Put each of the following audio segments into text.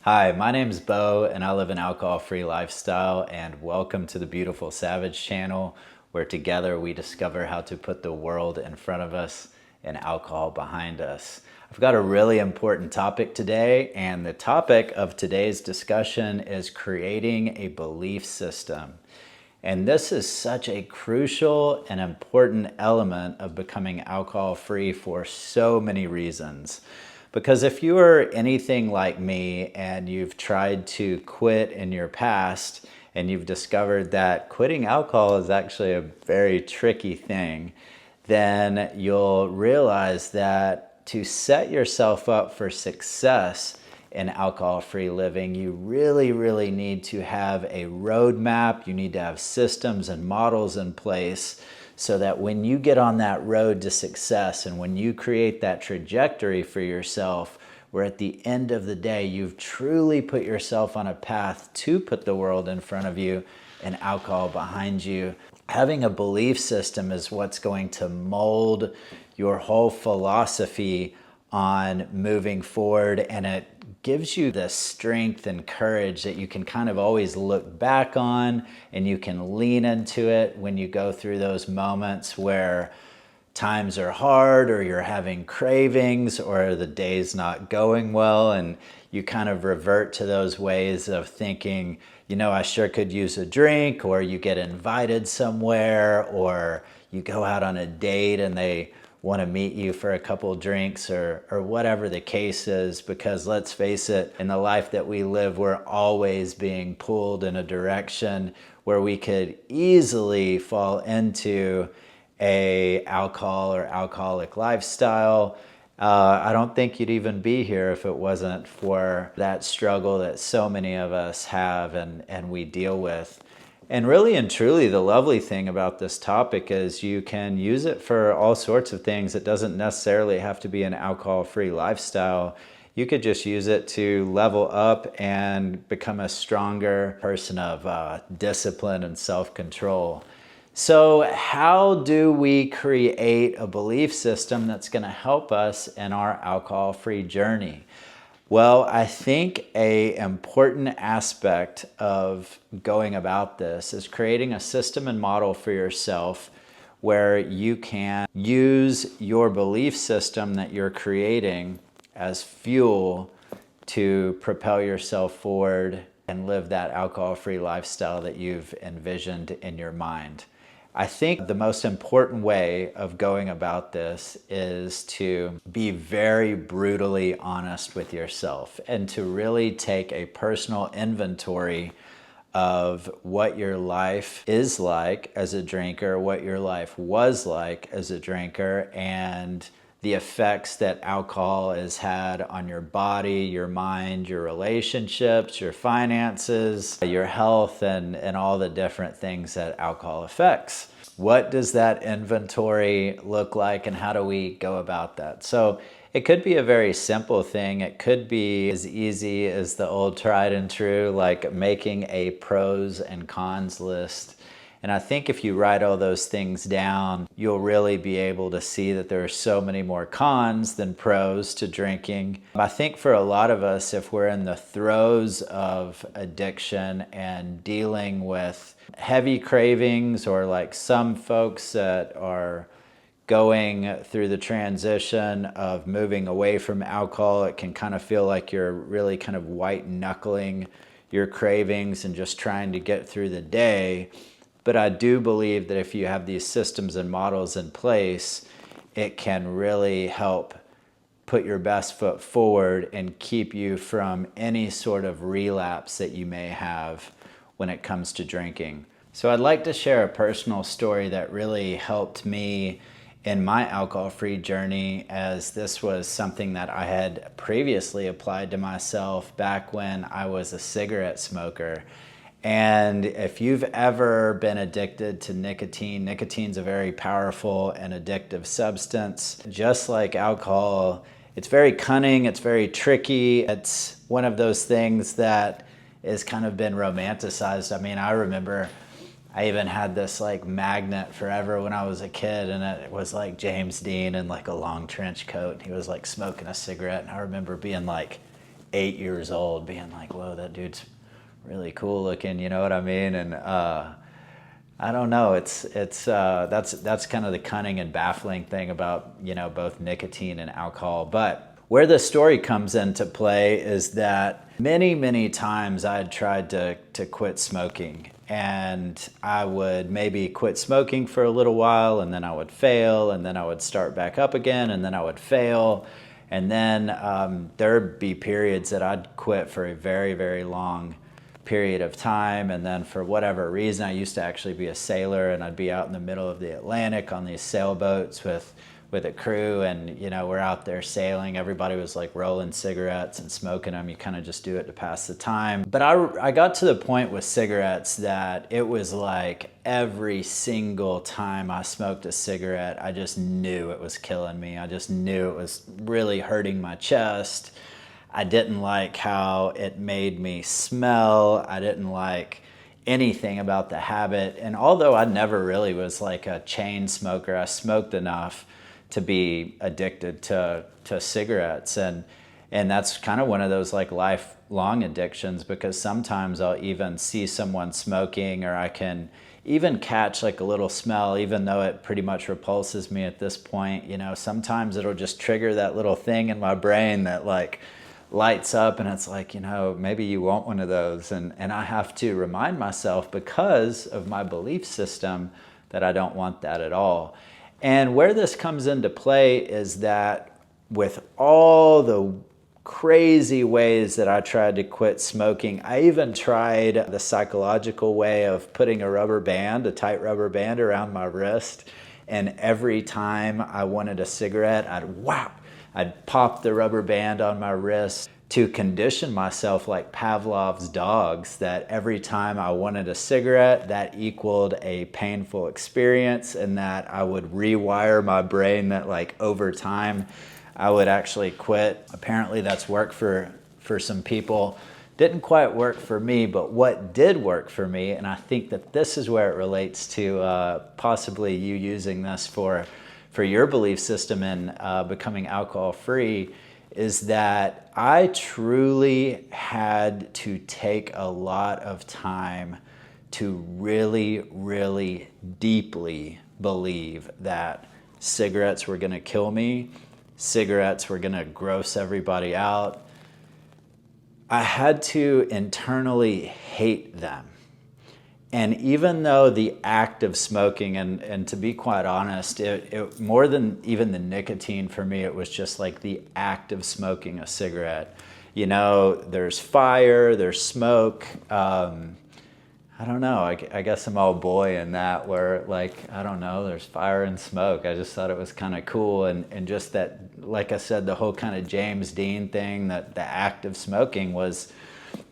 Hi, my name's Bo and I live an alcohol-free lifestyle, and welcome to the Beautiful Savage channel, where together we discover how to put the world in front of us and alcohol behind us. I've got a really important topic today, and the topic of today's discussion is creating a belief system. And this is such a crucial and important element of becoming alcohol-free for so many reasons. Because if you are anything like me and you've tried to quit in your past and you've discovered that quitting alcohol is actually a very tricky thing, then you'll realize that to set yourself up for success in alcohol-free living, you really need to have a roadmap. You need to have systems and models in place so that when you get on that road to success and when you create that trajectory for yourself, where at the end of the day, you've truly put yourself on a path to put the world in front of you and alcohol behind you. Having a belief system is what's going to mold your whole philosophy on moving forward, and it gives you the strength and courage that you can kind of always look back on, and you can lean into it when you go through those moments where times are hard or you're having cravings or the day's not going well, and you kind of revert to those ways of thinking, you know, I sure could use a drink, or you get invited somewhere, or you go out on a date and they want to meet you for a couple drinks, or whatever the case is, because let's face it, in the life that we live, we're always being pulled in a direction where we could easily fall into a alcohol or alcoholic lifestyle. I don't think you'd even be here if it wasn't for that struggle that so many of us have and we deal with. And really and truly, the lovely thing about this topic is you can use it for all sorts of things. It doesn't necessarily have to be an alcohol-free lifestyle. You could just use it to level up and become a stronger person of discipline and self-control. So how do we create a belief system that's going to help us in our alcohol-free journey? Well, I think an important aspect of going about this is creating a system and model for yourself where you can use your belief system that you're creating as fuel to propel yourself forward and live that alcohol-free lifestyle that you've envisioned in your mind. I think the most important way of going about this is to be very brutally honest with yourself and to really take a personal inventory of what your life is like as a drinker, what your life was like as a drinker, and the effects that alcohol has had on your body, your mind, your relationships, your finances, your health, and all the different things that alcohol affects. What does that inventory look like, and how do we go about that? So it could be a very simple thing. It could be as easy as the old tried and true, like making a pros and cons list. And I think if you write all those things down, you'll really be able to see that there are so many more cons than pros to drinking. I think for a lot of us, if we're in the throes of addiction and dealing with heavy cravings, or like some folks that are going through the transition of moving away from alcohol, it can kind of feel like you're really kind of white knuckling your cravings and just trying to get through the day. But I do believe that if you have these systems and models in place, it can really help put your best foot forward and keep you from any sort of relapse that you may have when it comes to drinking. So I'd like to share a personal story that really helped me in my alcohol-free journey, as this was something that I had previously applied to myself back when I was a cigarette smoker. And if you've ever been addicted to nicotine, nicotine's a very powerful and addictive substance. Just like alcohol, it's very cunning, it's very tricky. It's one of those things that has kind of been romanticized. I mean, I remember I even had this like magnet forever when I was a kid, and it was like James Dean in like a long trench coat, and he was like smoking a cigarette, and I remember being like 8 years old being like, whoa, that dude's really cool looking, you know what I mean? And I don't know, that's kind of the cunning and baffling thing about, you know, both nicotine and alcohol. But where the story comes into play is that many times I had tried to quit smoking, and I would maybe quit smoking for a little while, and then I would fail, and then I would start back up again, and then I would fail. And then there'd be periods that I'd quit for a very long period of time, and then for whatever reason, I used to actually be a sailor, and I'd be out in the middle of the Atlantic on these sailboats with a crew, and you know, we're out there sailing. Everybody was like rolling cigarettes and smoking them. You kind of just do it to pass the time. But I got to the point with cigarettes that it was like every single time I smoked a cigarette, I just knew it was killing me. I just knew it was really hurting my chest. I didn't like how it made me smell. I didn't like anything about the habit. And although I never really was like a chain smoker, I smoked enough to be addicted to cigarettes. And that's kind of one of those like lifelong addictions, because sometimes I'll even see someone smoking, or I can even catch like a little smell, even though it pretty much repulses me at this point. You know, sometimes it'll just trigger that little thing in my brain that like lights up, and it's like, you know, maybe you want one of those. And I have to remind myself, because of my belief system, that I don't want that at all. And where this comes into play is that with all the crazy ways that I tried to quit smoking, I even tried the psychological way of putting a tight rubber band around my wrist. And every time I wanted a cigarette, I'd pop the rubber band on my wrist to condition myself like Pavlov's dogs, that every time I wanted a cigarette, that equaled a painful experience, and that I would rewire my brain that like over time I would actually quit. Apparently that's worked for some people. Didn't quite work for me, but what did work for me, and I think that this is where it relates to possibly you using this for your belief system in becoming alcohol free, is that I truly had to take a lot of time to really deeply believe that cigarettes were gonna kill me, cigarettes were gonna gross everybody out. I had to internally hate them. And even though the act of smoking, and to be quite honest, it more than even the nicotine for me, it was just like the act of smoking a cigarette. You know, there's fire, there's smoke. I don't know, I guess I'm all boy in that, where like, I don't know, there's fire and smoke. I just thought it was kind of cool. And just that, like I said, the whole kind of James Dean thing, that the act of smoking was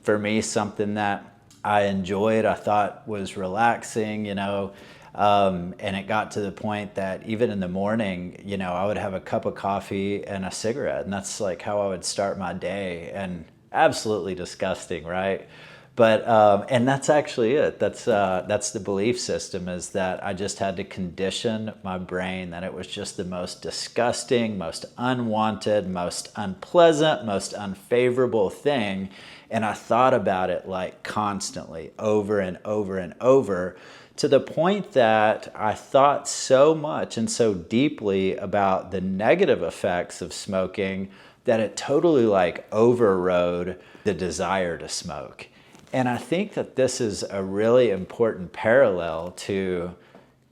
for me something that I enjoyed, I thought was relaxing, you know, and it got to the point that even in the morning, you know, I would have a cup of coffee and a cigarette, and that's like how I would start my day. And absolutely disgusting, right? But and that's actually it. That's the belief system, is that I just had to condition my brain that it was just the most disgusting, most unwanted, most unpleasant, most unfavorable thing. And I thought about it like constantly, over and over, to the point that I thought so much and so deeply about the negative effects of smoking that it totally like overrode the desire to smoke. And I think that this is a really important parallel to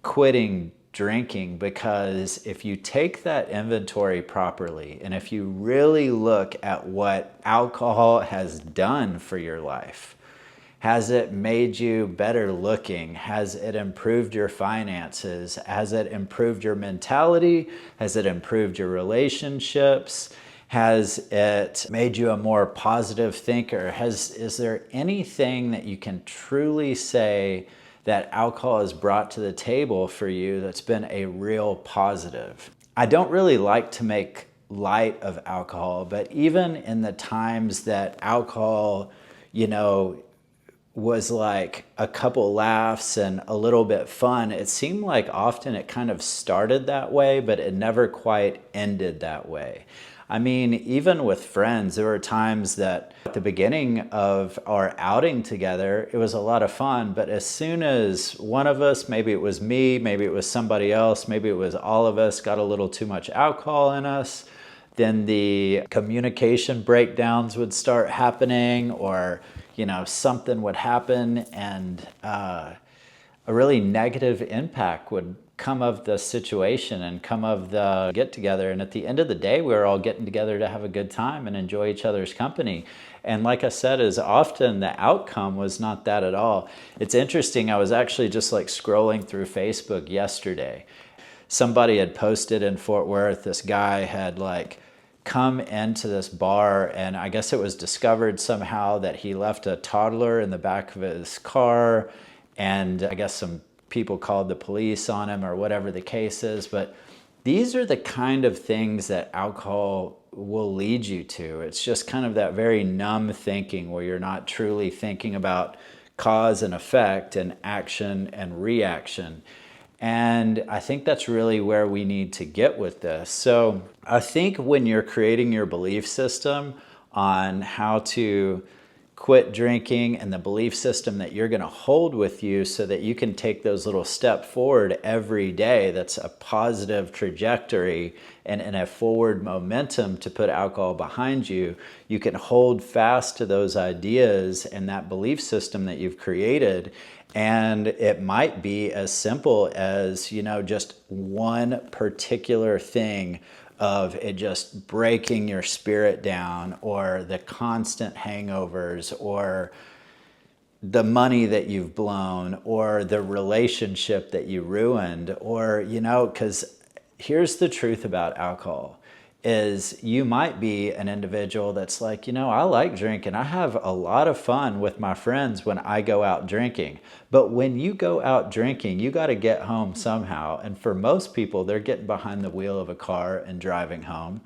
quitting drinking, because if you take that inventory properly, and if you really look at what alcohol has done for your life, has it made you better looking? Has it improved your finances? Has it improved your mentality? Has it improved your relationships? Has it made you a more positive thinker? Is there anything that you can truly say that alcohol has brought to the table for you that's been a real positive? I don't really like to make light of alcohol, but even in the times that alcohol, you know, was like a couple laughs and a little bit fun, it seemed like often it kind of started that way, but it never quite ended that way. I mean, even with friends, there were times that at the beginning of our outing together, it was a lot of fun. But as soon as one of us, maybe it was me, maybe it was somebody else, maybe it was all of us, got a little too much alcohol in us, then the communication breakdowns would start happening, or, something would happen, and a really negative impact would come of the situation and come of the get together. And at the end of the day, we were all getting together to have a good time and enjoy each other's company. And like I said, as often the outcome was not that at all. It's interesting. I was actually just like scrolling through Facebook yesterday. Somebody had posted in Fort Worth, this guy had like come into this bar, and I guess it was discovered somehow that he left a toddler in the back of his car, and I guess some people called the police on him or whatever the case is. But these are the kind of things that alcohol will lead you to. It's just kind of that very numb thinking where you're not truly thinking about cause and effect and action and reaction. And I think that's really where we need to get with this. So I think when you're creating your belief system on how to quit drinking and the belief system that you're going to hold with you so that you can take those little steps forward every day, that's a positive trajectory and a forward momentum to put alcohol behind you, you can hold fast to those ideas and that belief system that you've created. And it might be as simple as, just one particular thing of it just breaking your spirit down, or the constant hangovers, or the money that you've blown, or the relationship that you ruined, or, because here's the truth about alcohol. Is you might be an individual that's like, I like drinking. I have a lot of fun with my friends when I go out drinking. But when you go out drinking, you got to get home somehow. And for most people, they're getting behind the wheel of a car and driving home.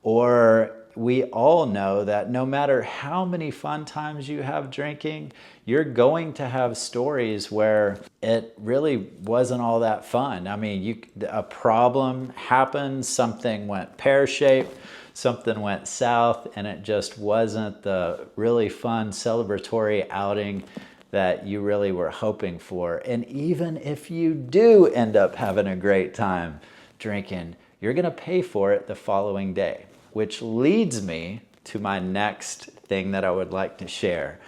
Or we all know that no matter how many fun times you have drinking, you're going to have stories where it really wasn't all that fun. I mean, a problem happened, something went pear-shaped, something went south, and it just wasn't the really fun celebratory outing that you really were hoping for. And even if you do end up having a great time drinking, you're going to pay for it the following day. Which leads me to my next thing that I would like to share.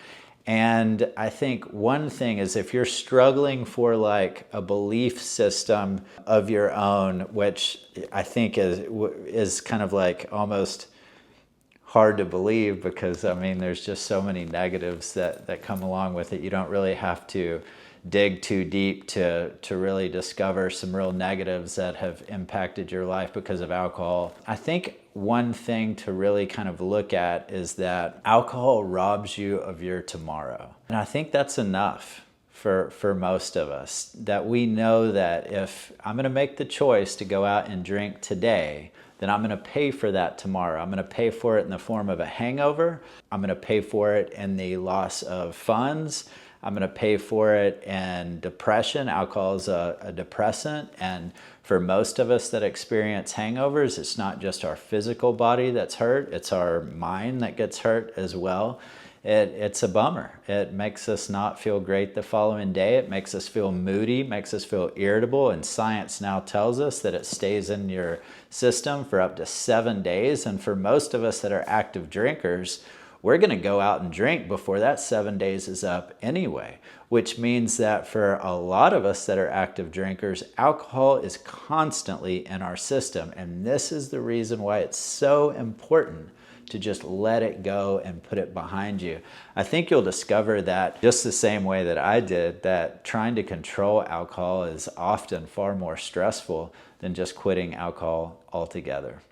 And I think one thing is, if you're struggling for like a belief system of your own, which I think is kind of like almost hard to believe, because I mean, there's just so many negatives that come along with it. You don't really have to dig too deep to really discover some real negatives that have impacted your life because of alcohol. I think one thing to really kind of look at is that alcohol robs you of your tomorrow. And I think that's enough for most of us, that we know that if I'm going to make the choice to go out and drink today, then I'm going to pay for that tomorrow. I'm going to pay for it in the form of a hangover. I'm going to pay for it in the loss of funds. I'm going to pay for it in depression. Alcohol is a depressant. And for most of us that experience hangovers, it's not just our physical body that's hurt, it's our mind that gets hurt as well. It's a bummer. It makes us not feel great the following day. It makes us feel moody, makes us feel irritable. And science now tells us that it stays in your system for up to 7 days. And for most of us that are active drinkers, we're going to go out and drink before that 7 days is up anyway, which means that for a lot of us that are active drinkers, alcohol is constantly in our system. And this is the reason why it's so important to just let it go and put it behind you. I think you'll discover that just the same way that I did, that trying to control alcohol is often far more stressful than just quitting alcohol altogether.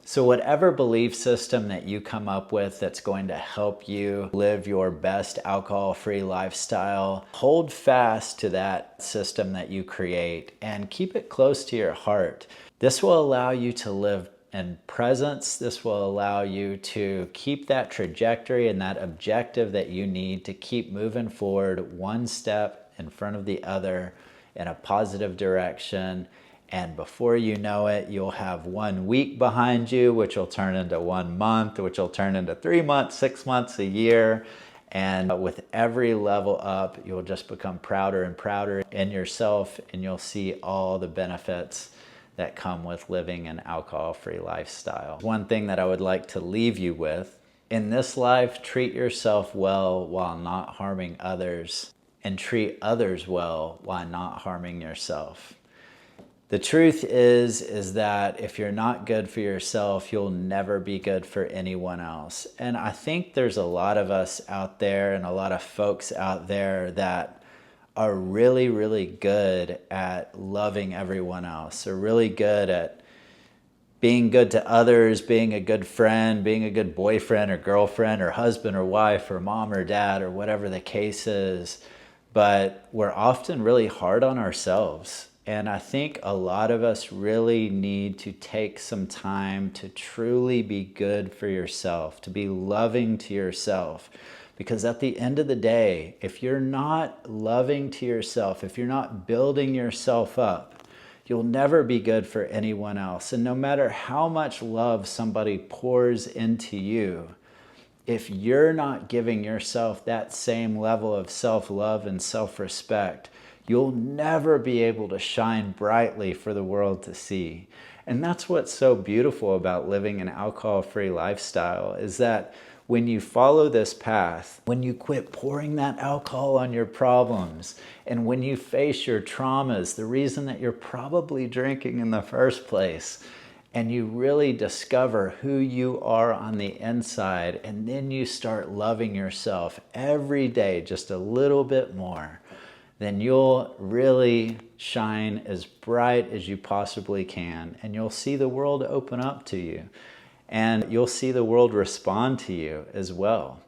So whatever belief system that you come up with that's going to help you live your best alcohol-free lifestyle, hold fast to that system that you create and keep it close to your heart. This will allow you to live in presence. This will allow you to keep that trajectory and that objective that you need to keep moving forward one step in front of the other in a positive direction. And before you know it, you'll have 1 week behind you, which will turn into 1 month, which will turn into 3 months, 6 months, a year. And with every level up, you'll just become prouder and prouder in yourself, and you'll see all the benefits that come with living an alcohol-free lifestyle. One thing that I would like to leave you with: in this life, treat yourself well while not harming others, and treat others well while not harming yourself. The truth is that if you're not good for yourself, you'll never be good for anyone else. And I think there's a lot of us out there and a lot of folks out there that are really, really good at loving everyone else. They're really good at being good to others, being a good friend, being a good boyfriend or girlfriend or husband or wife or mom or dad or whatever the case is. But we're often really hard on ourselves. And I think a lot of us really need to take some time to truly be good for yourself, to be loving to yourself. Because at the end of the day, if you're not loving to yourself, if you're not building yourself up, you'll never be good for anyone else. And no matter how much love somebody pours into you, if you're not giving yourself that same level of self-love and self-respect, you'll never be able to shine brightly for the world to see. And that's what's so beautiful about living an alcohol-free lifestyle, is that when you follow this path, when you quit pouring that alcohol on your problems, and when you face your traumas, the reason that you're probably drinking in the first place, and you really discover who you are on the inside, and then you start loving yourself every day just a little bit more, then you'll really shine as bright as you possibly can, and you'll see the world open up to you, and you'll see the world respond to you as well.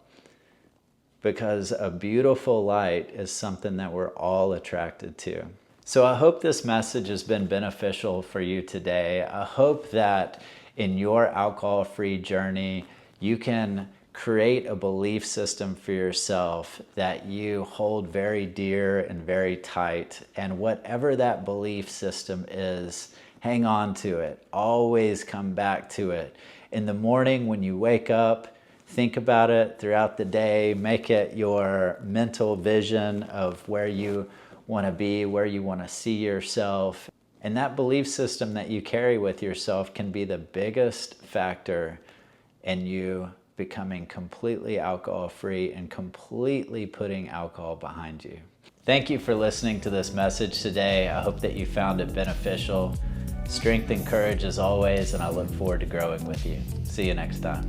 Because a beautiful light is something that we're all attracted to. So I hope this message has been beneficial for you today. I hope that in your alcohol-free journey, you can create a belief system for yourself that you hold very dear and very tight. And whatever that belief system is, hang on to it. Always come back to it. In the morning when you wake up, think about it throughout the day. Make it your mental vision of where you want to be, where you want to see yourself. And that belief system that you carry with yourself can be the biggest factor in you becoming completely alcohol-free and completely putting alcohol behind you. Thank you for listening to this message today. I hope that you found it beneficial. Strength and courage as always, and I look forward to growing with you. See you next time.